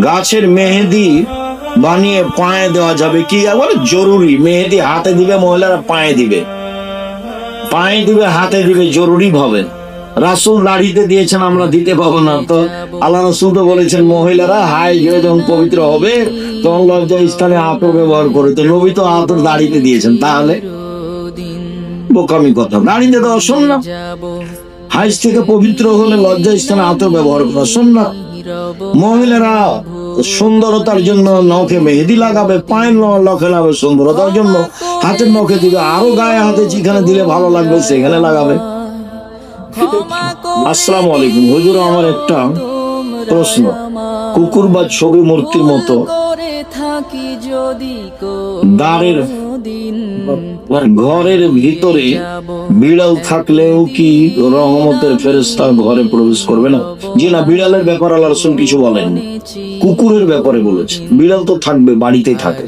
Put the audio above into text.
গাছের মেহেদি বানিয়ে পায়ে দেওয়া যাবে কি? একবারে জরুরি। মেহেদি হাতে দিবে মহিলারা, পায়ে দিবে, পায়ে দিবে, হাতে দিবে, জরুরি ভাবে। রাসূল দাড়িতে দিয়েছেন, আমরা দিতে পাবো না তো? আল্লাহ রাসূল তো বলেছেন মহিলারা হাই গিয়ে যখন পবিত্র হবে তখন লজ্জা স্থানে আতর ব্যবহার করে। তো নবী তো আতর দাড়িতে দিয়েছেন, তাহলে বোকামি কথা। দাড়িতে দেওয়া সুন্নাত। হাইজ থেকে পবিত্র হলে লজ্জা স্থানে আতর ব্যবহার করা সুন্নাত। মহিলারা সুন্দরতার জন্য নখে মেহেদি লাগাবে, পায়ের নখে লাগাবে সুন্দরতার জন্য, হাতের নখে দিবে, আরো গায়ে হাতে যেখানে দিলে ভালো লাগবে সেখানে লাগাবে। আসসালামু আলাইকুম হুজুর, আমার একটা প্রশ্ন। কুকুর বা ছবি মূর্তির মতো দ্বারের ঘরের ভিতরে বিড়াল থাকলেও কি রহমতের ফেরেশতা ঘরে প্রবেশ করবে না? জি না, বিড়ালের ব্যাপারে আল্লাহ রাসূল কিছু বলেননি, কুকুরের ব্যাপারে বলেছে। বিড়াল তো থাকবে, বাড়িতেই থাকে।